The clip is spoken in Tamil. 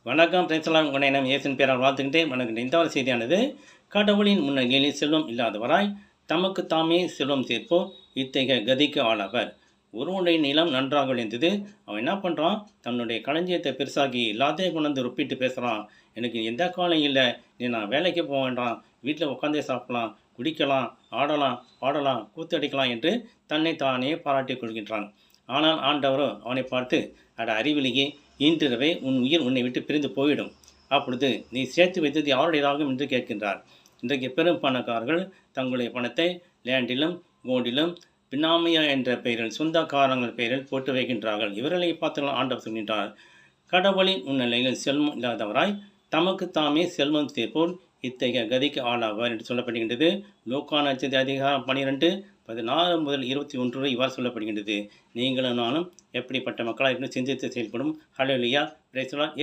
வணக்கம் பேசலாம் உன்னை நம் இயேசுவின் பேரால் வாழ்த்துக்கிட்டே வணக்கம். இந்த ஒரு செய்தியானது கடவுளின் முன்னிலையில் செல்வம் இல்லாதவராய் தமக்கு தாமே செல்வம் சேர்ப்போர் இத்தகைய கதிக்கு ஆளாவர். ஒருவனுடைய நிலம் நன்றாக விளைந்தது. அவன் என்ன பண்ணுறான், தன்னுடைய களஞ்சியத்தை பெருசாக்கி எல்லாத்தையும் கொண்டு வந்து ஒப்பிட்டு பேசுகிறான். எனக்கு எந்த காலம் இல்லை, நீ நான் வேலைக்கு போக வேண்டாம், வீட்டில் உட்காந்தே சாப்பிடலாம், குடிக்கலாம், ஆடலாம், பாடலாம், கூத்தடிக்கலாம் என்று தன்னை தானே பாராட்டிக் கொள்கின்றான். ஆனால் ஆண்டவரோ அவனை பார்த்து, அட அறிவிலேயே, இன்றிரவே உன் உயிர் உன்னை விட்டு பிரிந்து போய்விடும். அப்பொழுது நீ சேர்த்து வைத்தது யாருடையதாகும் என்று கேட்கின்றார். இன்றைக்கு பெரும் பணக்காரர்கள் தங்களுடைய பணத்தை லேண்டிலும் கோல்டிலும் பினாமியா என்ற பெயரில் சொந்தக்காரங்கள் பெயரில் போட்டு வைக்கின்றார்கள். இவர்களை பார்த்து ஆண்டவர் சொல்கின்றார், கடவுளின் முன்னிலையில் செல்வம் இல்லாதவராய் தமக்கு தாமே செல்வம் சேர்ப்போர் இத்தகைய கதிக்கு ஆளாவார் என்று சொல்லப்படுகின்றது. லூக்கா நட்சத்திர அதிகாரம் 12:16 முதல் 21 வரை இவ்வாறு சொல்லப்படுகின்றது. நீங்களும் நானும் எப்படிப்பட்ட மக்களாக இருந்து சிந்தித்து செயல்படும். ஹல்லேலூயா, பிரைஸ் தி லார்ட்.